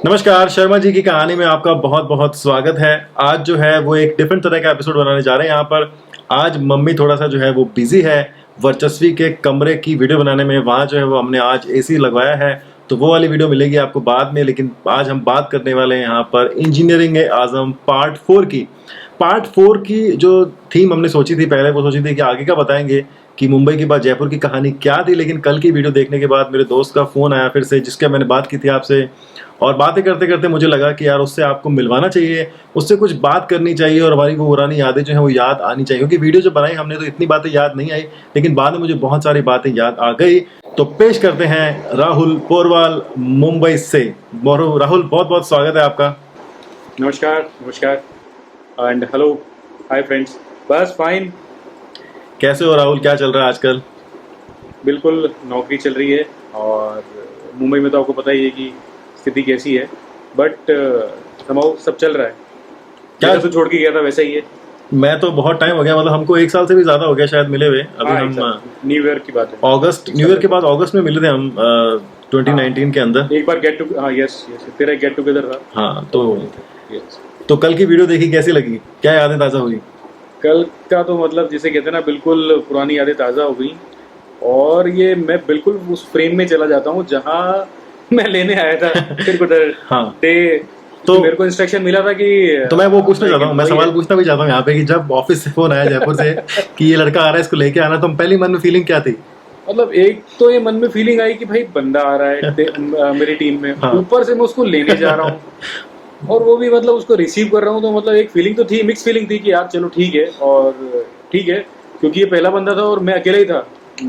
नमस्कार, शर्मा जी की कहानी में आपका बहुत बहुत स्वागत है। आज जो है वो एक डिफरेंट तरह का एपिसोड बनाने जा रहे हैं। यहाँ पर आज मम्मी थोड़ा सा जो है वो बिजी है वर्चस्वी के कमरे की वीडियो बनाने में। वहाँ जो है वो हमने आज एसी लगवाया है, तो वो वाली वीडियो मिलेगी आपको बाद में। लेकिन आज हम बात करने वाले हैं यहाँ पर इंजीनियरिंग आजम पार्ट 4 की। पार्ट 4 की जो थीम हमने सोची थी पहले, वो सोची थी कि आगे का बताएंगे कि मुंबई के बाद जयपुर की कहानी क्या थी। लेकिन कल की वीडियो देखने के बाद मेरे दोस्त का फ़ोन आया फिर से, जिसके मैंने बात की थी आपसे, और बातें करते करते मुझे लगा कि यार उससे आपको मिलवाना चाहिए, उससे कुछ बात करनी चाहिए और हमारी वो पुरानी यादें जो हैं वो याद आनी चाहिए। क्योंकि वीडियो जो बनाई हमने तो इतनी बातें याद नहीं आई, लेकिन बाद में मुझे बहुत सारी बातें याद आ गई। तो पेश करते हैं राहुल पोरवाल मुंबई से। राहुल, बहुत बहुत स्वागत है आपका। नमस्कार नमस्कार एंड हेलो, हाय फ्रेंड्स। बस फाइन। कैसे हो राहुल, क्या चल रहा है आजकल? बिल्कुल नौकरी चल रही है और मुंबई में तो आपको पता ही है कि स्थिति कैसी है, बट समाओ सब चल रहा है। क्या जैसे छोड़ के गया था वैसा ही है। मैं तो बहुत टाइम हो गया, मतलब हमको 1 साल से भी ज्यादा हो गया शायद मिले हुए। अभी हम न्यू ईयर की बात है, अगस्त, न्यू ईयर के बाद अगस्त में मिले थे हम 2019 के अंदर। एक बार गेट टू, हाँ यस यस, तेरा गेट टुगेदर था। हाँ, तो यस। तो कल की वीडियो देखी, कैसी लगी? क्या यादें ताज़ा हुई? कल का तो मतलब जिसे कहते हैं ना, बिल्कुल पुरानी यादें ताज़ा हो गई। और ये मैं बिल्कुल उस फ्रेम में चला जाता हूँ जहाँ मैं लेने आया था फिर उधर। हाँ, तो मेरे को इंस्ट्रक्शन मिला था कि, तो मैं वो पूछना चाहता हूँ, मैं सवाल पूछना भी चाहता हूँ यहाँ पे कि जब ऑफिस से फोन आया जयपुर से कि ये लड़का आ रहा है, इसको लेके आना, तो पहली मन में फीलिंग क्या थी? मतलब एक तो ये मन में फीलिंग आई कि भाई बंदा आ रहा है मेरी टीम में, हाँ। ऊपर से मैं उसको लेने जा रहा हूँ और वो भी मतलब उसको रिसीव कर रहा हूँ। तो मतलब एक फीलिंग तो थी, मिक्स फीलिंग थी कि यार चलो ठीक है, और ठीक है क्योंकि ये पहला बंदा था और मैं अकेला ही था।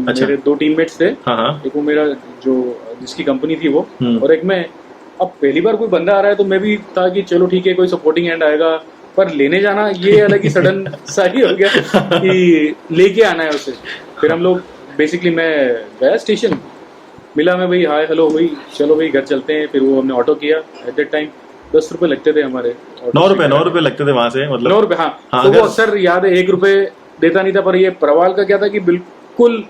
अच्छा। मेरे 2 टीममेट्स थे। हाँ। एक वो मेरा जो जिसकी कंपनी थी वो, और एक मैं। अब पहली बार कोई बंदा आ रहा है तो मैं भी था कि चलो ठीक है, कोई सपोर्टिंग एंड आएगा, पर लेने जाना ये अलग ही सडन सा ही हो गया कि लेके आना है उसे। फिर हम लोग बेसिकली, मैं गया स्टेशन, मिला मैं, भाई हाय हेलो भाई, चलो भाई घर चलते हैं। फिर वो हमने ऑटो किया। एट दैट टाइम 10 रुपए लगते थे हमारे। 9 रुपए लगते थे वहां से, मतलब 9 रुपए। हाँ, तो वो अक्सर याद है 1 रुपए देता नहीं था। पर ये प्रवाल का क्या था कि बिल्कुल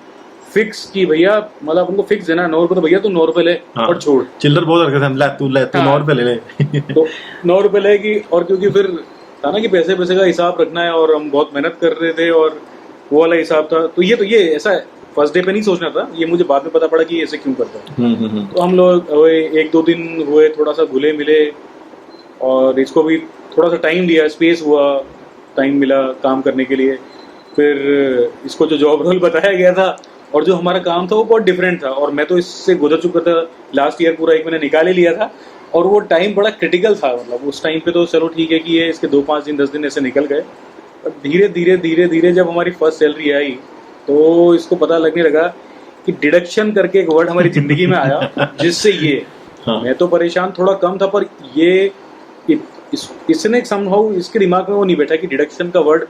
फिक्स की भैया, मतलब उनको फिक्स देना 9 रुपए, तो भैया तू 9 रुपए ले। हाँ, और छोड़। चिल्लर बहुत रखे थे हम, ले तू 9 रुपए ले ले तो 9 रुपए लेगी। और क्योंकि फिर था ना कि पैसे का हिसाब रखना है और हम बहुत मेहनत कर रहे थे और वो वाला हिसाब था। तो ये ऐसा फर्स्ट डे पे नहीं सोचना था, ये मुझे बाद में पता पड़ा कि ऐसे क्यों करता है। तो हम लोग 1-2 दिन हुए, थोड़ा सा घुले मिले और इसको भी थोड़ा सा टाइम दिया, स्पेस हुआ, टाइम मिला काम करने के लिए। फिर इसको जो जॉब रोल बताया गया था और जो हमारा काम था वो बहुत डिफरेंट था, और मैं तो इससे गुजर चुका था। लास्ट ईयर पूरा 1 महीना निकाल ही लिया था और वो टाइम बड़ा क्रिटिकल था। मतलब उस टाइम पे तो चलो ठीक है कि ये इसके 2-5 दिन 10 दिन ऐसे निकल गए, पर धीरे धीरे जब हमारी फर्स्ट सैलरी आई तो इसको पता लगने लगा कि डिडक्शन करके एक वर्ड हमारी जिंदगी में आया, जिससे ये हाँ। मैं तो परेशान थोड़ा कम था, पर ये इसने समहाउ इसके दिमाग में वो नहीं बैठा कि डिडक्शन का वर्ड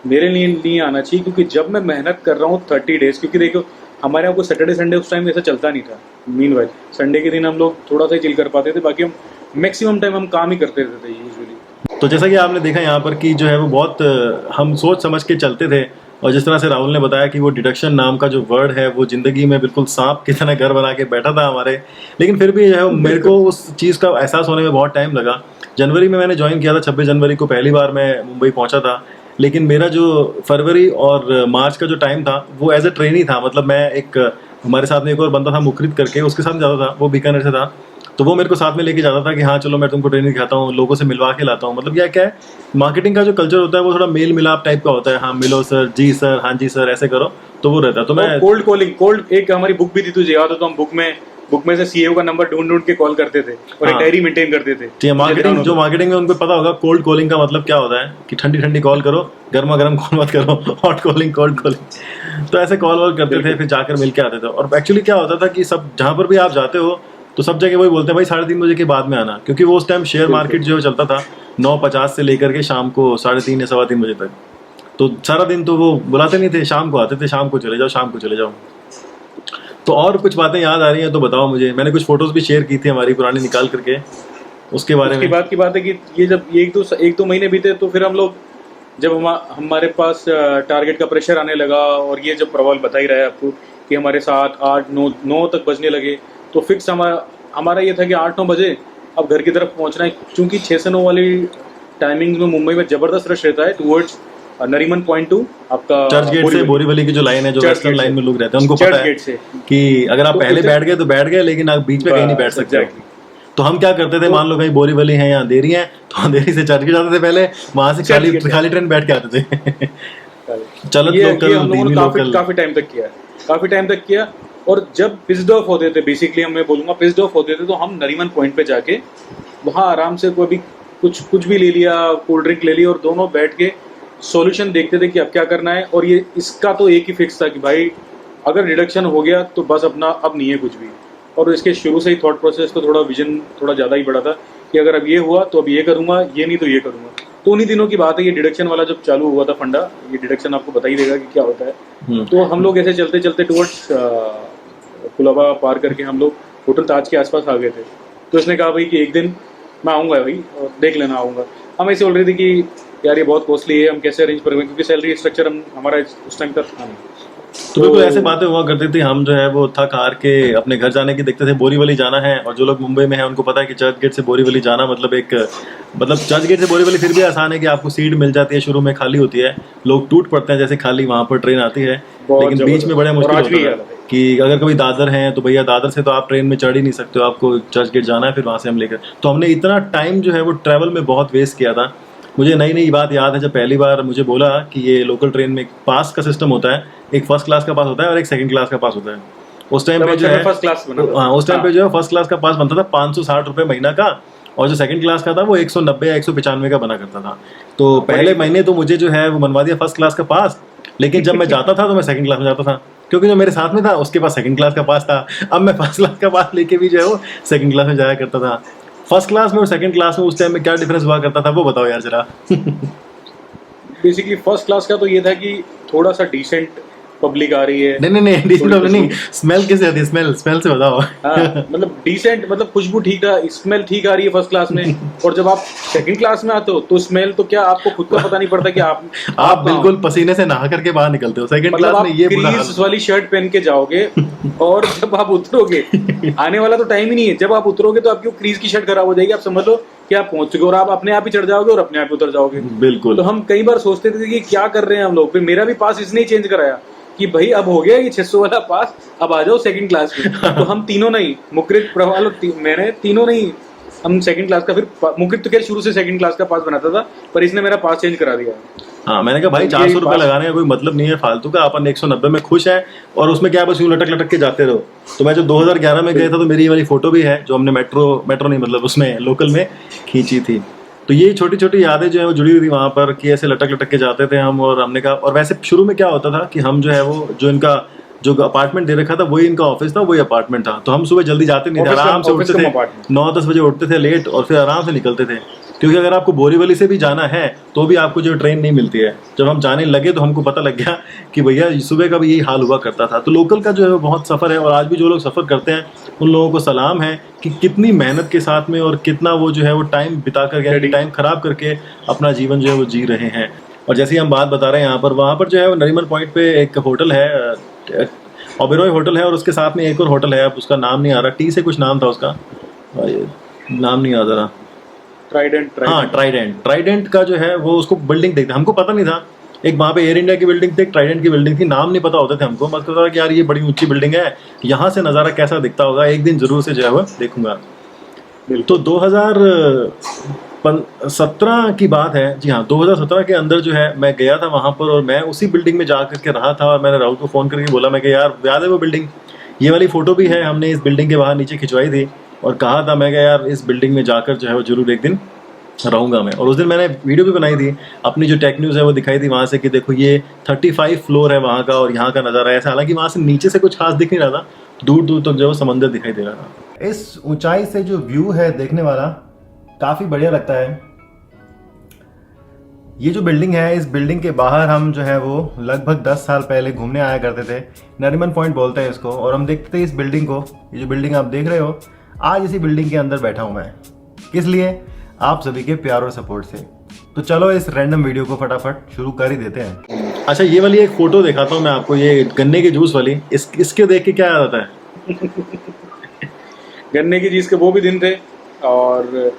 मेरे लिए नहीं आना चाहिए। क्योंकि जब मैं मेहनत कर रहा हूँ 30 डेज, क्योंकि देखो हमारे यहाँ को सैटरडे संडे उस टाइम ऐसा चलता नहीं था। मीनवाइल संडे के दिन हम लोग थोड़ा सा चिल कर पाते थे, बाकी हम मैक्सिमम टाइम हम काम ही करते रहते थे यूजुअली। तो जैसा कि आपने देखा यहाँ पर कि जो है वो बहुत हम सोच समझ के चलते थे, और जिस तरह से राहुल ने बताया कि वो डिडक्शन नाम का जो वर्ड है वो ज़िंदगी में बिल्कुल सांप की तरह घर बना के बैठा था हमारे। लेकिन फिर भी जो है मेरे को उस चीज़ का एहसास होने में बहुत टाइम लगा। जनवरी में मैंने ज्वाइन किया था, 26 जनवरी को पहली बार मैं मुंबई पहुंचा था। लेकिन मेरा जो फरवरी और मार्च का जो टाइम था वो एज ए ट्रेनी था। मतलब मैं एक, हमारे साथ में एक और बंदा था मुखरित करके, उसके साथ जाता था, वो बीकानेर से था, तो वो मेरे को साथ में लेके जाता था कि हाँ चलो मैं तुमको ट्रेनिंग दिखाता हूँ, लोगों से मिलवा के लाता हूँ। मतलब क्या है, मार्केटिंग का जो कल्चर होता है वो थोड़ा मेल मिलाप टाइप का होता है। हाँ मिलो सर, जी सर, हाँ जी सर, ऐसे करो, तो वो रहता है। तो मैं कोल्ड कॉलिंग, एक हमारी बुक भी थी, तुझे याद हो तो हम बुक में से सीईओ का नंबर ढूंढ के कॉल करते थे और एक डायरी मेंटेन करते थे। मार्केटिंग, जो मार्केटिंग में उनको पता होगा कोल्ड कॉलिंग का मतलब क्या होता है, कि ठंडी ठंडी कॉल करो, गर्मा गर्म कॉल मत करो, हॉट कॉलिंग, कोल्ड कॉलिंग। तो ऐसे कॉल वॉल करते थे, फिर जाकर मिल के आते थे। और एक्चुअली क्या होता था कि सब जहाँ पर भी आप जाते हो तो सब जगह वही बोलते हैं, भाई 3:30 बजे के बाद में आना, क्योंकि वो उस टाइम शेयर मार्केट जो चलता था 9:50 से लेकर के शाम को 3:30 या 3:15 बजे तक। तो सारा दिन तो वो बुलाते नहीं थे, शाम को आते थे, शाम को चले जाओ, शाम को चले जाओ। तो और कुछ बातें याद आ रही हैं तो बताओ मुझे। मैंने कुछ फोटोज भी शेयर की थी हमारी पुरानी निकाल करके, उसके बारे में। बात की बात है कि ये जब 1-2 महीने बीते तो फिर हम लोग जब हमारे पास टारगेट का प्रेशर आने लगा और ये जब प्रवाल बता ही रहा है आपको कि हमारे 7, 8, 9 तक बजने लगे, तो फिक्स हमारा ये था कि 8-9 बजे अब घर की तरफ पहुंचना है, क्योंकि 6 से 9 वाली टाइमिंग में मुंबई में ज़बरदस्त रश रहता है टूवर्ड्स नरीमन पॉइंट टू आपका चर्च गेट से बोरीवली की जो लाइन है, जो चर्च वेस्टर्न गेट लाइन से। में लोग रहते हैं, उनको चर्च पता है गेट से कि अगर आप तो पहले इधर- बैठ गए तो बैठ गए, लेकिन आप बीच में कहीं नहीं बैठ सकते हो। Exactly. तो हम क्या करते थे, तो- मान लो कहीं बोरीवली है या अंधेरी है, तो अंधेरी से चर्च गेट जाते थे पहले, वहां से चर्च गेट खाली ट्रेन बैठ के आते थे। चलत ये लोकल, हम लोगों धीमी ने लोकल। काफी टाइम तक किया, काफी टाइम तक किया। और जब पिस्ड ऑफ होते थे, बेसिकली मैं बोलूंगा पिस्ड ऑफ होते थे, तो हम नरीमन पॉइंट पे जाके वहाँ आराम से कोई भी कुछ भी ले लिया, कोल्ड ड्रिंक ले ली, और दोनों बैठ के सॉल्यूशन देखते थे कि अब क्या करना है। और ये इसका तो एक ही फिक्स था कि भाई अगर रिडक्शन हो गया तो बस अपना अब नहीं है कुछ भी। और इसके शुरू से ही थॉट प्रोसेस तो थोड़ा विजन थोड़ा ज़्यादा ही बड़ा था कि अगर अब ये हुआ तो अब ये करूँगा, ये नहीं तो ये करूँगा। तो उन्हीं दिनों की बात है, ये डिडक्शन वाला जब चालू हुआ था फंडा, ये डिडक्शन आपको बता ही देगा कि क्या होता है। तो हम लोग ऐसे चलते चलते टुवर्ड्स कुलाबा पार करके हम लोग होटल ताज के आसपास आ गए थे। तो इसने कहा भाई कि एक दिन मैं आऊँगा भाई और देख लेना आऊँगा। हम ऐसे बोल रहे थे कि यार ये बहुत कॉस्टली है, हम कैसे अरेंज करेंगे, क्योंकि सैलरी स्ट्रक्चर हमारा उस टाइम का था नहीं। तो बिल्कुल ऐसे बातें हुआ करती थी। हम जो है वो थक हार के अपने घर जाने की देखते थे, बोरीवली जाना है, और जो लोग मुंबई में हैं उनको पता है कि चर्च गेट से बोरीवली जाना मतलब चर्च गेट से बोरीवली फिर भी आसान है कि आपको सीट मिल जाती है, शुरू में खाली होती है, लोग टूट पड़ते हैं जैसे खाली वहां पर ट्रेन आती है, लेकिन बीच में बड़े मुश्किल होता है कि अगर कभी दादर हैं तो भैया दादर से तो आप ट्रेन में चढ़ ही नहीं सकते हो, आपको चर्च गेट जाना है, फिर वहां से हम लेकर। तो हमने इतना टाइम जो है वो ट्रैवल में बहुत वेस्ट किया था। मुझे नई नई बात याद है, जब पहली बार मुझे बोला कि ये लोकल ट्रेन में एक पास का सिस्टम होता है, एक फर्स्ट क्लास का पास होता है और एक सेकंड क्लास का पास होता है। उस टाइम पे जो है फर्स्ट क्लास बना था। हाँ, उस टाइम पे जो है फर्स्ट क्लास का पास बनता था 560 रुपये महीना का, और जो सेकंड क्लास का था वो 190 या 195 का बना करता था। तो पहले महीने तो मुझे जो है वो बनवा दिया फर्स्ट क्लास का पास, लेकिन जब मैं जाता था तो मैं सेकंड क्लास में जाता था, क्योंकि जो मेरे साथ में था उसके पास सेकंड क्लास का पास था। अब मैं फर्स्ट क्लास का पास लेके भी जो है वो सेकंड क्लास में जाया करता था। फर्स्ट क्लास में और सेकंड क्लास में उस टाइम में क्या डिफरेंस हुआ करता था वो बताओ यार जरा। बेसिकली फर्स्ट क्लास का तो ये था कि थोड़ा सा डिसेंट पब्लिक आ रही है। नहीं डिसेंट नहीं, स्मेल कैसे आती है, स्मेल से बताओ। हाँ, मतलब डिसेंट, मतलब खुशबू ठीक है, स्मेल ठीक आ रही है फर्स्ट क्लास में। और जब आप सेकंड क्लास में आते हो तो स्मेल तो क्या आपको खुद का पता नहीं पड़ता कि आप बिल्कुल पसीने से नहा करके बाहर निकलते हो। सेकंड मतलब क्लास में ये बुरा हाल। क्रीज वाली शर्ट पहन के जाओगे और जब आप उतरोगे, आने वाला तो टाइम ही नहीं है, जब आप उतरोगे तो आपकी क्रीज की शर्ट खराब हो जाएगी। आप समझ लो कि आप पहुंच चुके हो और आप अपने आप ही चढ़ जाओगे और अपने आप ही उतर जाओगे। बिल्कुल। तो हम कई बार सोचते थे कि क्या कर रहे हैं हम लोग। फिर मेरा भी पास इसने ही चेंज कराया कि भाई अब हो गया ये 600 वाला पास, अब आ जाओ सेकंड क्लास में। तो हम तीनों नहीं, मुकृत, प्रवाल और मैंने तीनों नहीं, हम सेकंड क्लास का, फिर मुकृत तो क्या शुरू से सेकंड क्लास का पास बनाता था, पर इसने मेरा पास चेंज करा दिया। हाँ, मैंने कहा भाई 400 रुपये लगाने का कोई मतलब नहीं है फालतू का, अपन 190 में खुश है, और उसमें क्या बस यूं लटक लटक के जाते रहो। तो मैं जब 2011 में गया था तो मेरी ये वाली फोटो भी है जो हमने मेट्रो नहीं मतलब उसमें लोकल में खींची थी। तो ये छोटी छोटी यादें जो है वो जुड़ी हुई थी वहाँ पर, कि ऐसे लटक लटक के जाते थे हम। और हमने कहा, और वैसे शुरू में क्या होता था कि हम जो है वो जो इनका जो अपार्टमेंट दे रखा था वही इनका ऑफिस था, वही अपार्टमेंट था। तो हम सुबह जल्दी जाते नहीं थे, आराम से उठते थे, 9-10 बजे उठते थे लेट, और फिर आराम से निकलते थे। क्योंकि अगर आपको बोरीवली से भी जाना है तो भी आपको जो ट्रेन नहीं मिलती है। जब हम जाने लगे तो हमको पता लग गया कि भैया सुबह का भी यही हाल हुआ करता था। तो लोकल का जो है वो बहुत सफ़र है, और आज भी जो लोग सफ़र करते हैं उन लोगों को सलाम है कि कितनी मेहनत के साथ में और कितना वो जो है वो टाइम बिता कर, टाइम ख़राब करके अपना जीवन जो है वो जी रहे हैं। और जैसे ही हम बात बता रहे हैं यहाँ पर, वहाँ पर जो है वो नरीमन पॉइंट पे एक होटल है, ओबेरॉय होटल है, और उसके साथ में एक और होटल है, अब उसका नाम नहीं आ रहा, टी से कुछ नाम था उसका, नाम नहीं याद आ रहा। ट्राइडेंट का जो है वो उसको बिल्डिंग देखते, हमको पता नहीं था। एक वहाँ पे एयर इंडिया की बिल्डिंग थी, एक ट्राइडेंट की बिल्डिंग थी, नाम नहीं पता होते थे हमको। मैं कहता था कि यार ये बड़ी ऊंची बिल्डिंग है, यहाँ से नज़ारा कैसा दिखता होगा, एक दिन जरूर से जो है वो देखूंगा। तो 2017 की बात है, जी हाँ 2017 के अंदर जो है मैं गया था वहाँ पर, और मैं उसी बिल्डिंग में जा करके रहा था। और मैंने राहुल को फ़ोन करके बोला, मैं कि यार याद है वो बिल्डिंग, ये वाली फ़ोटो भी है, हमने इस बिल्डिंग के बाहर नीचे खिंचवाई थी, और कहा था मैं कि यार इस बिल्डिंग में जाकर जो है वो जरूर एक दिन रहूँगा मैं। और उस दिन मैंने वीडियो भी बनाई थी, अपनी जो टेक न्यूज़ है वो दिखाई थी वहाँ से कि देखो ये 35 फ्लोर है वहाँ का, और यहाँ का नज़ारा ऐसा। हालांकि वहाँ से नीचे से कुछ खास दिख नहीं रहा था, दूर दूर तक जो है समंदर दिखाई दे रहा था। इस ऊंचाई से जो व्यू है देखने वाला काफ़ी बढ़िया लगता है। ये जो बिल्डिंग है, इस बिल्डिंग के बाहर हम जो है वो लगभग 10 साल पहले घूमने आया करते थे। नरीमन पॉइंट बोलते हैं इसको। और हम देखते थे इस बिल्डिंग को, ये जो बिल्डिंग आप देख रहे हो, आज इसी बिल्डिंग के अंदर बैठा हूँ मैं। किस लिए? आप सभी के प्यार और सपोर्ट से। तो चलो इस रैंडम वीडियो को फटाफट शुरू कर ही देते हैं। अच्छा, ये वाली एक फोटो दिखाता हूँ मैं आपको, ये गन्ने की जूस वाली, इसके देख के क्या याद आता है? गन्ने की चीज़ के वो भी दिन थे, और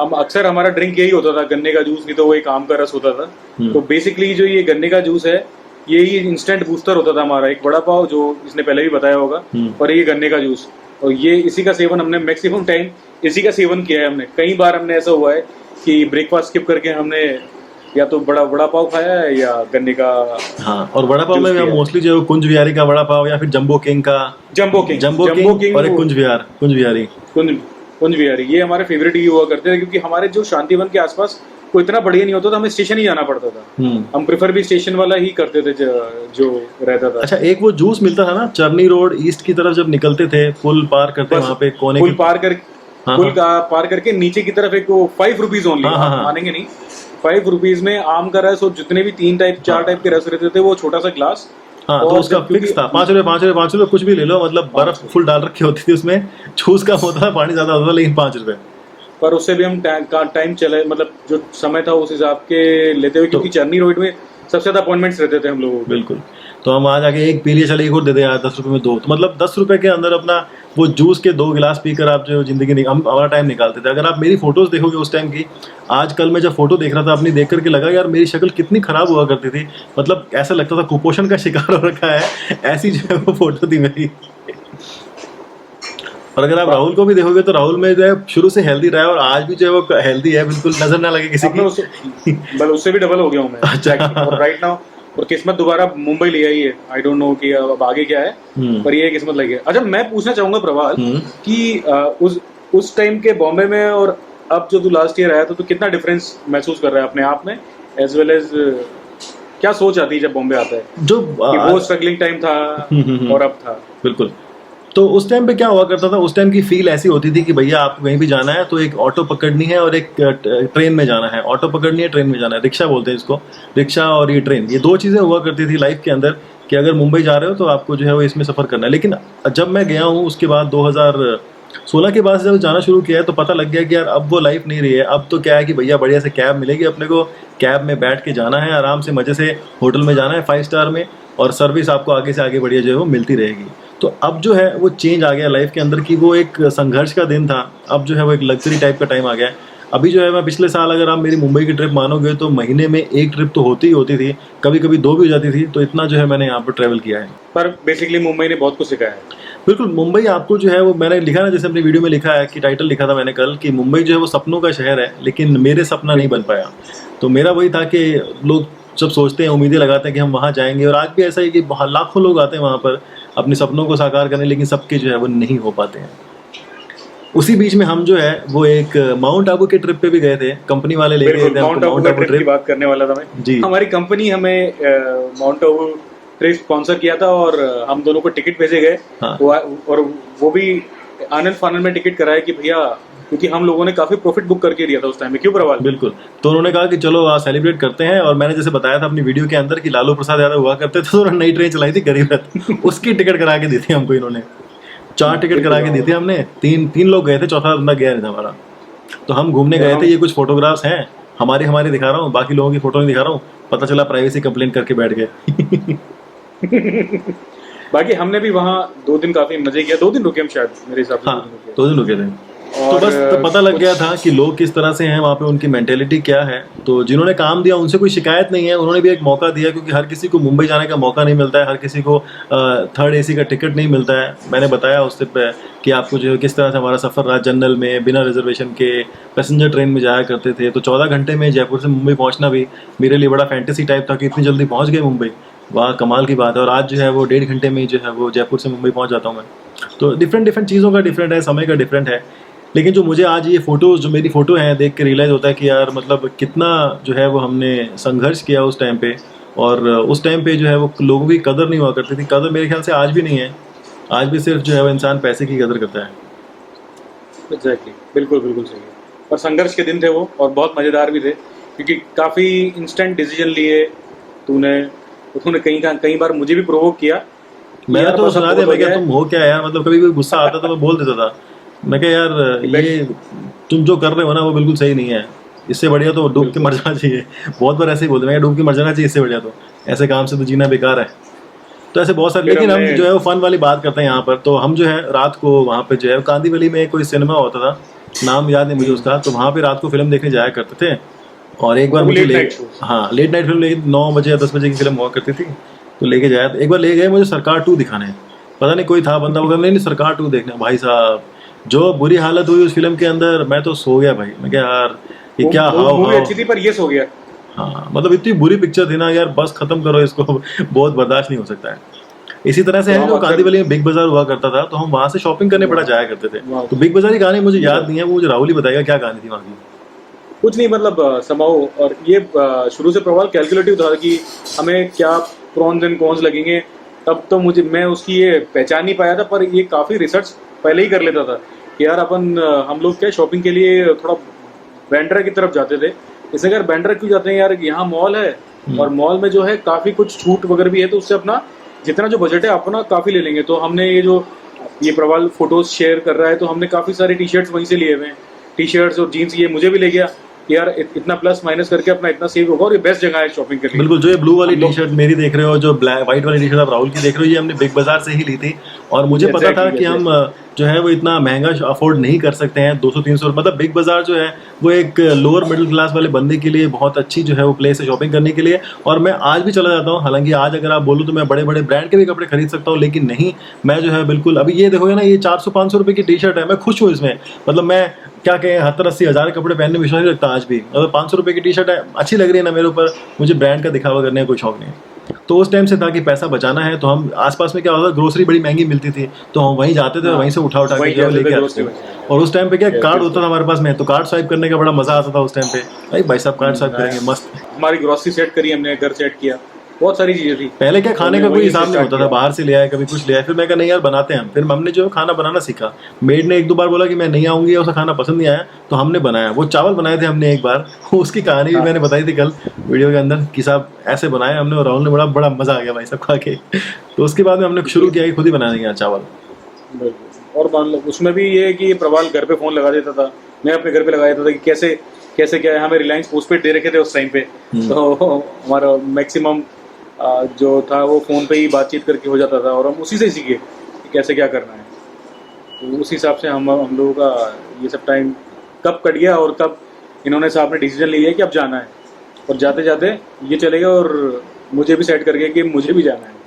हम अक्सर हमारा ड्रिंक यही होता था, गन्ने का जूस, नहीं तो वो एक आम का रस होता था। तो बेसिकली जो ये गन्ने का जूस है, ये ही इंस्टेंट बूस्टर होता था हमारा। एक बड़ा पाव जो इसने पहले भी बताया होगा, और ये गन्ने का जूस, और ये इसी का सेवन हमने मैक्सिमम टाइम इसी का सेवन किया है हमने। कई बार हमने ऐसा हुआ है कि ब्रेकफास्ट स्किप करके हमने या तो बड़ा पाव खाया है या गन्ने का। हाँ, और वड़ा पाव जूस में पिया है। मोस्टली जो कुंज विहारी का वड़ा पाव या फिर जंबो किंग का, जंबो किंग और एक कुंज विहारी। कुंज विहारी, ये हमारे फेवरेट ही हुआ करते थे, क्योंकि हमारे जो शांतिवन के आसपास कोई इतना बढ़िया नहीं होता था, हमें स्टेशन ही जाना पड़ता था। हम प्रेफर भी स्टेशन वाला ही करते थे जो रहता था। अच्छा, एक वो जूस मिलता था ना चरनी रोड ईस्ट की तरफ, जब निकलते थे पुल पार करते वहाँ पे कोने पुल की, पार करके नीचे की तरफ एक वो 5 रुपीज ओनली, मानेंगे नहीं, 5 रुपीज में आम का रस, और जितने भी 4 टाइप के रस रहते थे, वो छोटा सा ग्लास। हाँ, तो उसका फिक्स था 5 रुपए कुछ भी ले लो, मतलब बर्फ फुल डाल रखी होती थी उसमें, जूस का होता था, पानी ज्यादा होता था, लेकिन 5 रुपए। पर उससे भी हम टाइम चले, मतलब जो समय था उस हिसाब के लेते हुए, क्योंकि चरनी रोड में सबसे ज्यादा अपॉइंटमेंट्स रहते थे हम लोगों को। बिल्कुल, तो हम आज आके एक पी लिए, चले एक और दे दे यार, 10 रुपए में 2, तो मतलब 10 रुपए के अंदर अपना वो जूस के 2 गिलास पीकर आप जो जिंदगी हम हमारा टाइम निकालते थे। अगर आप मेरी फोटोज देखोगे उस टाइम की, आज कल मैं जब फोटो देख रहा था अपनी, देख करके लगा यार मेरी शक्ल कितनी खराब हुआ करती थी, मतलब ऐसा लगता था कुपोषण का शिकार हो रखा है, ऐसी जो है वो फोटो थी मेरी। और अगर आप राहुल को भी देखोगे तो राहुल में जो है शुरू से हेल्दी रहा है, और आज भी जो है वो हेल्दी है, बिल्कुल नजर ना लगे किसी की। उससे भी डबल हो गया हूँ मैं। अच्छा। और राइट नाउ, और किस्मत दोबारा मुंबई ले आई है। आई डोंट नो कि अब आगे क्या है, पर ये किस्मत लगी है। अच्छा, मैं पूछना चाहूंगा प्रवाल कि उस टाइम के बॉम्बे में और अब जो तू लास्ट ईयर आया था, तो कितना डिफरेंस महसूस कर रहा है अपने आप में, एज वेल एज क्या सोच आती है जब बॉम्बे आता है, जो कि वो स्ट्रगलिंग टाइम था और अब था? बिल्कुल। तो उस टाइम पे क्या हुआ करता था, उस टाइम की फील ऐसी होती थी कि भैया आपको कहीं भी जाना है तो एक ऑटो पकड़नी है और एक ट्रेन में जाना है। ऑटो पकड़नी है, ट्रेन में जाना है, रिक्शा बोलते हैं इसको, रिक्शा और ये ट्रेन, ये 2 चीज़ें हुआ करती थी लाइफ के अंदर, कि अगर मुंबई जा रहे हो तो आपको जो है वो इसमें सफ़र करना है। लेकिन जब मैं गया हूँ उसके बाद 2016 के बाद जब जाना शुरू किया है, तो पता लग गया कि यार अब वो लाइफ नहीं रही है। अब तो क्या है कि भैया बढ़िया से कैब मिलेगी अपने को, कैब में बैठ के जाना है, आराम से मज़े से होटल में जाना है 5 स्टार में, और सर्विस आपको आगे से आगे बढ़िया जो है वो मिलती रहेगी। तो अब जो है वो चेंज आ गया लाइफ के अंदर, कि वो एक संघर्ष का दिन था, अब जो है वो एक लग्जरी टाइप का टाइम आ गया है। अभी जो है मैं पिछले साल, अगर आप मेरी मुंबई की ट्रिप मानोगे, तो महीने में 1 ट्रिप तो होती ही होती थी, कभी कभी 2 भी हो जाती थी। तो इतना जो है मैंने यहाँ पर ट्रैवल किया है। पर बेसिकली मुंबई ने बहुत कुछ सिखाया है। बिल्कुल, मुंबई आपको जो है वो, मैंने लिखा ना, जैसे अपनी वीडियो में लिखा है कि टाइटल लिखा था मैंने कल, कि मुंबई जो है वो सपनों का शहर है, लेकिन मेरे सपना नहीं बन पाया। तो मेरा वही था कि लोग जब सोचते हैं, उम्मीदें लगाते हैं कि हम वहाँ जाएंगे, और आज भी ऐसा है कि लाखों लोग आते हैं वहाँ पर अपने सपनों को साकार करने, लेकिन सबके जो है वो नहीं हो पाते हैं। उसी बीच में हम जो है वो एक माउंट आबू के ट्रिप पे भी गए थे, कंपनी वाले ले गए थे माउंट आबू ट्रिप की बात करने वाला था मैं जी। हमारी कंपनी हमें माउंट आबू ट्रिप स्पॉन्सर किया था, और हम दोनों को टिकट भेजे गए। हाँ। और वो भी आनंद फानंद में टिकट कराया कि भैया, क्योंकि हम लोगों ने काफी प्रॉफिट बुक करके दिया था उस टाइम में। क्यों प्रवाल? बिल्कुल। तो उन्होंने कहा कि चलो आज सेलिब्रेट करते हैं, और मैंने जैसे बताया था अपनी वीडियो के अंदर कि लालू प्रसाद यादव हुआ करते थे, तो उन्होंने नई ट्रेन चलाई थी गरीब रथ, उसकी टिकट करा के दी थी हमको इन्होंने। 4 टिकट करा के दी थी हमने, 3 लोग गए थे, चौथा बंदा गया नहीं था हमारा। तो हम घूमने गए थे। ये कुछ फोटोग्राफ्स हैं हमारे दिखा रहा हूँ, बाकी लोगों की फोटो नहीं दिखा रहा हूँ, पता चला प्राइवेसी कंप्लेन करके बैठ गए। बाकी हमने भी वहाँ 2 दिन काफी मजे किया। 2 दिन रुके हम शायद, मेरे हिसाब से। हाँ, 2 दिन रुके थे। तो बस तो पता लग गया था कि लोग किस तरह से हैं वहाँ पे, उनकी मेंटेलिटी क्या है। तो जिन्होंने काम दिया उनसे कोई शिकायत नहीं है, उन्होंने भी एक मौका दिया, क्योंकि हर किसी को मुंबई जाने का मौका नहीं मिलता है, हर किसी को 3rd AC का टिकट नहीं मिलता है। मैंने बताया उससे कि आपको जो है किस तरह से हमारा सफ़र रहा, जनरल में बिना रिजर्वेशन के पैसेंजर ट्रेन में जाया करते थे। तो 14 घंटे में जयपुर से मुंबई पहुँचना भी मेरे लिए बड़ा फैंटेसी टाइप था कि इतनी जल्दी पहुँच गए मुंबई, वाह कमाल की बात है। और आज जो है वो 1.5 घंटे में जो है वो जयपुर से मुंबई पहुँच जाता हूँ मैं। तो डिफरेंट चीज़ों का डिफरेंट है, समय का डिफरेंट है। लेकिन जो मुझे आज ये फ़ोटोज़, जो मेरी फ़ोटो हैं, देख के रियलाइज़ होता है कि यार मतलब कितना जो है वो हमने संघर्ष किया उस टाइम पे। और उस टाइम पे जो है वो लोगों की कदर नहीं हुआ करती थी। कदर मेरे ख्याल से आज भी नहीं है, आज भी सिर्फ जो है वो इंसान पैसे की कदर करता है। एग्जैक्टली, बिल्कुल सही है। और संघर्ष के दिन थे वो, और बहुत मज़ेदार भी थे, क्योंकि काफ़ी इंस्टेंट डिसीजन लिए तूने कई बार मुझे भी प्रोवोक किया। मैंने तो सुना दिया, मैं क्या तुम हो क्या यार, मतलब कभी कोई गुस्सा आता तो मैं बोल देता था, मैं क्या यार ये तुम जो कर रहे हो ना वो बिल्कुल सही नहीं है, इससे बढ़िया तो डूब के मर जाना चाहिए। बहुत बार ऐसे ही बोलते हैं, डूब के मर जाना चाहिए इससे बढ़िया, तो ऐसे काम से तो जीना बेकार है। तो ऐसे बहुत सारे, फिर लेकिन हम हमने- जो है वो फन वाली बात करते हैं यहाँ पर। तो हम जो है रात को वहाँ पे जो है कांदीवली में कोई सिनेमा होता था, नाम याद नहीं मुझे उसका, तो वहाँ पे रात को फिल्म देखने जाया करते थे। और एक बार वो मुझे late night shows। हाँ लेट नाइट फिल्म, लेकिन 9 बजे या 10 बजे की फिल्म हुआ करती थी, तो लेके जाया। तो एक बार ले गए मुझे सरकार 2 दिखाने, पता नहीं कोई था बंदा, वो कहता नहीं नहीं सरकार 2 देखना। भाई साहब जो बुरी हालत हुई उस फिल्म के अंदर, मैं तो सो गया भाई। मैं क्या यार ये क्या हाव मूवी हाव। अच्छी थी पर ये सो गया। हाँ मतलब इतनी बुरी पिक्चर थी ना यार, बस खत्म करो इसको। बहुत बर्दाश्त नहीं हो सकता है। इसी तरह से तो है हम जो अक्सर- कांदीवली में बिग बाजार हुआ करता था, तो हम वहां से शॉपिंग करने पड़ा जाया करते थे। वाह। तो बिग बाजार की कहानी मुझे याद नहीं है, वो मुझे राहुल ही बताएगा क्या कहानी थी वहाँ की। कुछ नहीं, मतलब समाओ, और ये शुरू से प्रवाल कैलकुलेटिव था कि हमें क्या प्रॉन्स एंड कॉन्स लगेंगे। तब तो मैं उसकी ये पहचान नहीं पाया था, पर ये काफ़ी रिसर्च पहले ही कर लेता था कि यार हम लोग क्या शॉपिंग के लिए थोड़ा बैंड्रा की तरफ जाते थे। इसलिए यार बैंड्रा क्यों जाते हैं यार, यहाँ मॉल है और मॉल में जो है काफ़ी कुछ छूट वगैरह भी है, तो उससे अपना जितना जो बजट है अपना काफ़ी ले लेंगे। तो हमने ये प्रवाल फोटोज शेयर कर रहा है, तो हमने काफ़ी सारे टी शर्ट्स वहीं से लिए हुए हैं। टी शर्ट्स और जीन्स ये मुझे भी ले गया कि यार इतना प्लस माइनस करके अपना इतना सेव होगा, और ये बेस्ट जगह है शॉपिंग के लिए। बिल्कुल, जो ये ब्लू वाली टी शर्ट मेरी देख रहे हो, जो ब्लैक व्हाइट वाली टी शर्ट आप राहुल की देख रहे हो, ये हमने बिग बाजार से ही ली थी। और मुझे पता था कि हम जो है वो इतना महंगा अफोर्ड नहीं कर सकते हैं। 200-300, मतलब बिग बाजार जो है वो एक लोअर मिडिल क्लास वाले बंदे के लिए बहुत अच्छी जो है वो प्लेस है शॉपिंग करने के लिए। और मैं आज भी चला जाता हूँ, हालांकि आज अगर आप बोलो तो मैं बड़े बड़े ब्रांड के भी कपड़े खरीद सकता हूँ, लेकिन नहीं, मैं जो है बिल्कुल, अभी ये देखोगे ना, ये 400-500 रुपये की टी शर्ट है, मैं खुश हूँ इसमें। मतलब मैं क्या कहें, 70-80 हज़ार कपड़े पहनने में विश्वास नहीं रखता आज भी। अगर 500 रुपये की टी शर्ट है, अच्छी लग रही है ना मेरे ऊपर, मुझे ब्रांड का दिखावा करने का कोई शौक नहीं है। तो उस टाइम से था कि पैसा बचाना है, तो हम आसपास में क्या होता था, ग्रोसरी बड़ी महंगी मिलती थी, तो हम वहीं जाते थे और वहीं से उठा के वहीं जो है जाते थे लेके आते grocery थे। में। और उस टाइम पे क्या कार्ड होता था हमारे पास में, तो कार्ड स्वाइप करने का बड़ा मजा आता था उस टाइम पे। भाई साहब कार्ड स्वाइप करेंगे, मस्त। हमारी ग्रोसरी सेट करी हमने, घर सेट किया, बहुत सारी चीजें थी। पहले क्या खाने का कोई वहीं से हिसाब नहीं start होता था, किया। बाहर से ले आए, कभी कुछ ले आए। फिर मैं कहा नहीं यार बनाते हैं हम। फिर हमने जो है खाना बनाना सीखा। मेड ने 1-2 बार बोला कि मैं नहीं आऊंगी, उसका खाना पसंद नहीं आया, तो हमने बनाया। वो चावल बनाए थे हमने एक बार, उसकी कहानी भी मैंने बताई थी कल वीडियो के अंदर कि साहब ऐसे बनाए हमने, और राहुल ने बड़ा बड़ा मजा आ गया भाई सब खा के। तो उसके बाद में हमने शुरू किया कि खुद ही बनाने का चावल। बिल्कुल। और मान लो उसमें भी ये है कि प्रवाल घर पे फोन लगा देता था, मैं अपने घर पे लगा देता था कि कैसे कैसे क्या है। हमें रिलायंस पोस्टपेड दे रखे थे उस टाइम पे, तो हमारा मैक्सिमम जो था वो फ़ोन पे ही बातचीत करके हो जाता था, और हम उसी से सीखे कि कैसे क्या करना है। तो उस हिसाब से हम लोगों का ये सब टाइम कब कट गया, और कब इन्होंने साहब ने डिसीजन लिया कि अब जाना है, और जाते जाते ये चले गए और मुझे भी सेट कर गए कि मुझे भी जाना है।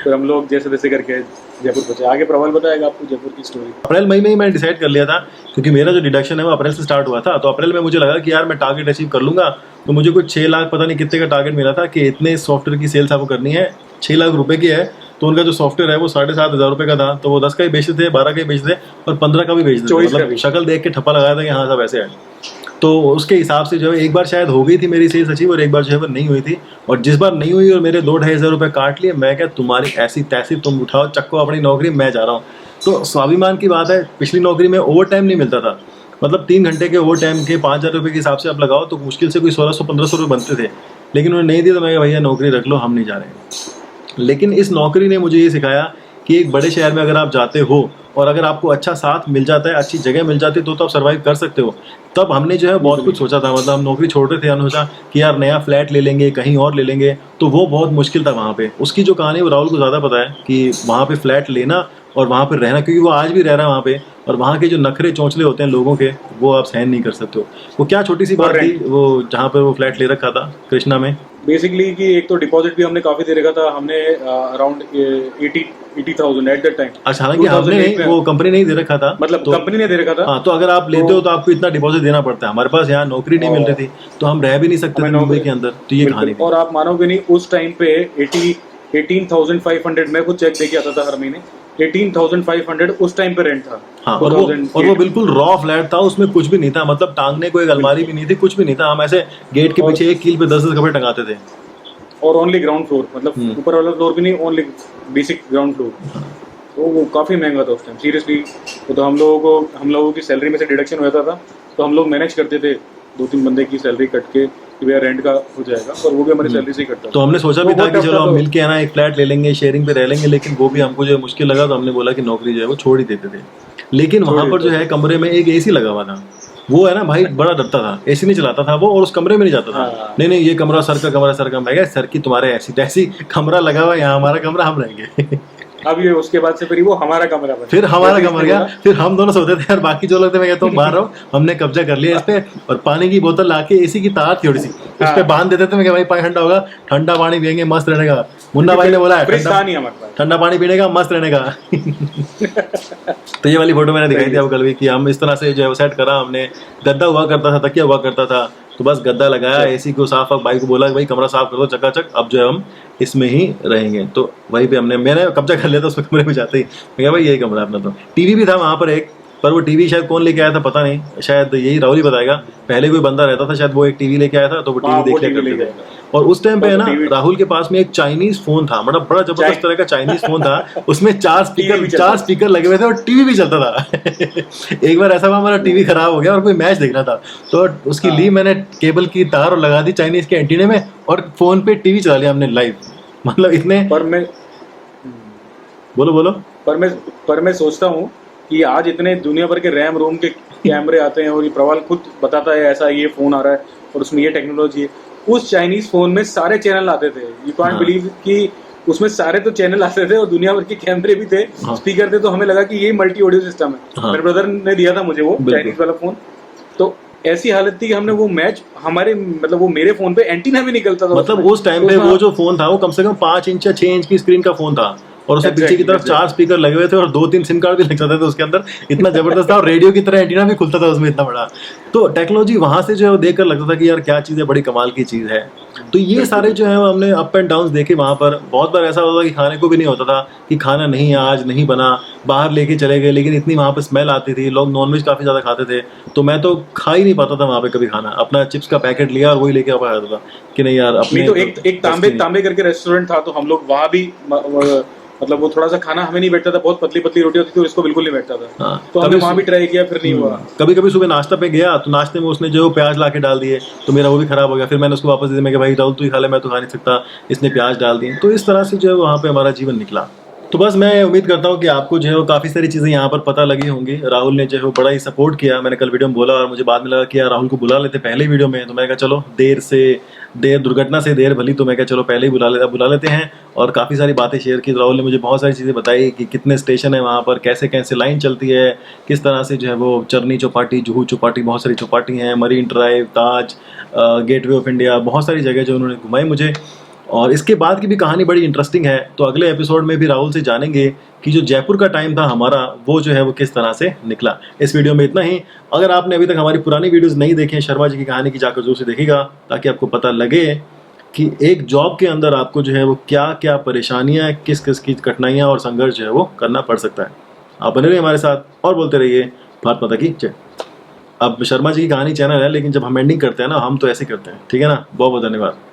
फिर हम लोग जैसे तैसे करके जयपुर पहुंचे। आगे प्रवाल बताएगा आपको जयपुर की स्टोरी। अप्रैल मई में ही मैंने डिसाइड कर लिया था, क्योंकि मेरा जो डिडक्शन है वो अप्रैल से स्टार्ट हुआ था। तो अप्रैल में मुझे लगा कि यार मैं टारगेट अचीव कर लूंगा। तो मुझे कुछ 6 लाख पता नहीं कितने का टारगेट मिला था कि इतने सॉफ्टवेयर की सेल्स आपको करनी है, 6 लाख रुपए की है। तो उनका जो सॉफ्टवेयर है वो 7,500 रुपये का था, तो वो 10 का ही बेचते थे, 12 का ही बेचते थे, और 15 का भी बेचते थे। 24 का मतलब भी। शक्ल देख के ठप्पा लगाया था कि हाँ सब ऐसे है। तो उसके हिसाब से जो है एक बार शायद हो गई थी मेरी सेल्स अचीव, और एक बार जो है वो नहीं हुई थी। और जिस बार नहीं हुई और मेरे 2-2.5 हज़ार रुपये काट लिए, मैं क्या तुम्हारी ऐसी तैसी, तुम उठाओ चक्को अपनी नौकरी, मैं जा रहा हूँ। तो स्वाभिमान की बात है, पिछली नौकरी में ओवर टाइम नहीं मिलता था। मतलब 3 घंटे के ओवर टाइम के 5,000 रुपये के हिसाब से आप लगाओ तो मुश्किल से कोई 1600-1500 रुपये बनते थे। लेकिन उन्होंने नहीं दिया, तो मैं भैया नौकरी रख लो, हम नहीं जा रहे हैं। लेकिन इस नौकरी ने मुझे ये सिखाया कि एक बड़े शहर में अगर आप जाते हो और अगर आपको अच्छा साथ मिल जाता है, अच्छी जगह मिल जाती है, तो आप सर्वाइव कर सकते हो। तब हमने जो है बहुत कुछ सोचा था। मतलब हम नौकरी छोड़ रहे थे, हमने सोचा कि यार नया फ्लैट ले लेंगे, कहीं और ले लेंगे, तो वो बहुत मुश्किल था वहाँ पे। उसकी जो कहानी वो राहुल को ज़्यादा पता है कि वहाँ पे फ्लैट लेना और वहाँ पे रहना, क्योंकि वो आज भी रह रहा है वहाँ पे, और वहाँ के जो नखरे चौंचले होते हैं लोगों के, वो आप सहन नहीं कर सकते हो। वो क्या छोटी सी बात थी वो, जहाँ पे वो फ्लैट ले रखा था कृष्णा में। बेसिकली कि एक तो डिपॉजिट भी हमने काफ़ी दे रखा था, हमने अराउंड 80,000 एट दैट टाइम। अच्छा, हालांकि हमने नहीं, वो कंपनी नहीं दे रखा था, मतलब तो कंपनी ने दे रखा था। हाँ, तो अगर आप लेते हो तो आपको इतना डिपॉजिट देना पड़ता है। हमारे पास यहाँ नौकरी नहीं मिल रही थी, तो हम रह भी नहीं सकते थे मुंबई के अंदर। तो ये कहानी थी। और आप मानोगे नहीं, उस टाइम पे 18,500 मैं खुद चेक देके आता था हर महीने। 18,500 उस टाइम पे रेंट था। हाँ, और वो बिल्कुल रॉ फ्लैट था, उसमें कुछ भी नहीं था। मतलब टांगने को एक अलमारी भी नहीं थी, कुछ भी नहीं था। हम ऐसे गेट के पीछे एक कील पे 10-10 कपड़े टंगाते थे। और ओनली ग्राउंड फ्लोर, मतलब ऊपर वाला फ्लोर भी नहीं, ओनली बेसिक ग्राउंड फ्लोर। तो वो काफ़ी महंगा था उस टाइम सीरियसली। तो हम लोगों की सैलरी में से डिडक्शन हो जाता था, तो हम लोग मैनेज करते थे 2-3 बंदे की सैलरी कट के कि भैया रेंट का हो जाएगा, और वो भी हमारी सैलरी से ही कटता था। तो हमने सोचा भी तो था वो कि चलो हम तो- मिल के ना एक फ्लैट ले लेंगे, शेयरिंग पे रह लेंगे, लेकिन वो भी हमको जो है मुश्किल लगा, तो हमने बोला कि नौकरी जो है वो छोड़ ही देते थे। लेकिन वहाँ पर जो है कमरे में एक AC लगा हुआ था, वो है ना भाई, बड़ा डरता था, एसी नहीं चलाता था वो, और उस कमरे में नहीं जाता था। हाँ। नहीं ये कमरा सर का। मैं कहा सर की तुम्हारे ऐसी तैसी कमरा लगा हुआ है, यहाँ हमारा कमरा, हम रहेंगे। अब ये उसके बाद से फिर वो हमारा कमरा बना। फिर हमारा जैसे कमरा इसने गया, बोला, फिर हम दोनों सोते थे और बाकी जो लोग थे, मैं कहता हूँ बाहर रहो, हमने कब्जा कर लिया इस पे। और पानी की बोतल लाके एसी की तार थी थोड़ी सी, उस पे हाँ। बांध देते थे। मैं कहा भाई पानी ठंडा होगा, ठंडा पानी पियेंगे, मस्त रहने का। मुन्ना भाई ने बोला है फ्रिज था नहीं हमारे पास। ठंडा पानी पीने का, मस्त रहने का। तो ये वाली फोटो मैंने दिखाई थी आपको कल भी, कि हम इस तरह से जो है सेट करा हमने। गद्दा हुआ करता था, तकिया हुआ करता था, तो बस गद्दा लगाया, एसी को साफ, भाई को बोला भाई कमरा साफ कर दो चकाचक, अब जो है हम इसमें ही रहेंगे। तो वहीं पे मैंने कब्जा कर लिया था उस कमरे में जाते ही। मैं कहा भाई यही कमरा अपना। तो टीवी भी था वहाँ पर एक, पर वो टीवी शायद कौन लेके आया था पता नहीं, शायद यही राहुल ही बताएगा। पहले कोई बंदा रहता था शायद, वो एक टीवी लेके आया था, तो वो टीवी देख लिया करते थे। और उस टाइम पे है ना, राहुल के पास में एक चाइनीज फोन था, मतलब बड़ा जबरदस्त तरह का चाइनीज फोन था, उसमें चार स्पीकर लगे हुए थे और टीवी भी चलता था। एक बार ऐसा हुआ हमारा टीवी खराब हो गया और कोई मैच देख रहा था, तो उसकी ली मैंने केबल की तार और लगा दी चाइनीज के एंटीने में, और फोन पे टीवी चला लिया हमने लाइव। मतलब इतने बोलो पर मैं सोचता हूँ कि आज इतने दुनिया भर के रैम रोम के कैमरे आते हैं, और ये प्रवाल खुद बताता है ऐसा ये फोन आ रहा है और उसमें ये टेक्नोलॉजी है। उस चाइनीज फोन में सारे चैनल आते थे, यू कांट बिलीव कि उसमें सारे तो चैनल आते थे और दुनिया भर के कैमरे भी थे, स्पीकर थे। तो हमें लगा कि ये मल्टी ऑडियो सिस्टम है। मेरे ब्रदर ने दिया था मुझे वो चाइनीज वाला फोन, तो ऐसी हालत थी कि हमने वो मैच हमारे मतलब वो मेरे फोन पे एंटीना भी निकलता था। मतलब उस टाइम पे वो जो फोन था वो कम से कम 5 इंच या 6 इंच की स्क्रीन का फोन था, और उसके पीछे की तरफ 4 स्पीकर लगे हुए थे और 2-3 सिम कार्ड भी लग जाते थे उसके अंदर। इतना जबरदस्त था, और रेडियो की तरह एंटीना भी खुलता था उसमें, इतना बड़ा। तो टेक्नोलॉजी वहां से जो है देखकर लगता था कि यार क्या चीज़ है, बड़ी कमाल की चीज़ है। तो ये सारे जो है हमने अप एंड डाउन देखे वहाँ पर। बहुत बार ऐसा होता था कि खाने को भी नहीं होता था, कि खाना नहीं है आज, नहीं बना, बाहर लेके चले गए, लेकिन इतनी वहाँ पर स्मेल आती थी, लोग नॉनवेज काफ़ी ज़्यादा खाते थे, तो मैं तो खा ही नहीं पाता था वहाँ पे कभी खाना। अपना चिप्स का पैकेट लिया और वही लेके आ जाता था कि नहीं यार अपने। तो एक तांबे करके रेस्टोरेंट था, तो हम लोग वहाँ भी मतलब वो थोड़ा सा खाना हमें नहीं बैठता था, बहुत पतली पतली रोटी होती थी, उसको बिल्कुल नहीं बैठता था। हाँ, तो हमने वहाँ भी ट्राई किया, फिर नहीं हुआ। कभी कभी सुबह नाश्ता पे गया तो नाश्ते में उसने जो प्याज ला के डाल दिए, तो मेरा वो भी खराब हो गया। फिर मैंने उसको वापस दे दिया, मैं भाई राहुल तू ही खा ले, मैं तो खा नहीं सकता, इसने प्याज डाल दिए। तो इस तरह से जो है वहाँ पे हमारा जीवन निकला। तो बस मैं उम्मीद करता हूँ कि आपको जो है वो काफ़ी सारी चीज़ें यहाँ पर पता लगी होंगी। राहुल ने जो है वो बड़ा ही सपोर्ट किया, मैंने कल वीडियो में बोला, और मुझे बाद में लगा कि यार राहुल को बुला लेते पहले वीडियो में। तो मैं कहा चलो देर दुर्घटना से देर भली, तो मैं कहा चलो पहले ही बुला लेते हैं। और काफ़ी सारी बातें शेयर की। राहुल ने मुझे बहुत सारी चीज़ें बताई कि कितने स्टेशन है वहाँ पर, कैसे कैसे लाइन चलती है, किस तरह से जो है वो चरनी चौपाटी, जुहू चौपाटी, बहुत सारी चौपाटी हैं, marine drive, Taj, gateway of India, बहुत सारी जगह जो उन्होंने घुमाई मुझे। और इसके बाद की भी कहानी बड़ी इंटरेस्टिंग है। तो अगले एपिसोड में भी राहुल से जानेंगे कि जो जयपुर का टाइम था हमारा, वो जो है वो किस तरह से निकला। इस वीडियो में इतना ही। अगर आपने अभी तक हमारी पुरानी वीडियोस नहीं देखे हैं शर्मा जी की कहानी की, जाकर जरूर से देखिएगा, ताकि आपको पता लगे कि एक जॉब के अंदर आपको जो है वो क्या क्या परेशानियाँ, किस किस की कठिनाइयाँ और संघर्ष जो है वो करना पड़ सकता है। आप बने रहिए हमारे साथ और बोलते रहिए भारत माता की जय। अब शर्मा जी की कहानी चैनल है, लेकिन जब हम एंडिंग करते हैं ना, हम तो ऐसे करते हैं, ठीक है ना। बहुत बहुत धन्यवाद।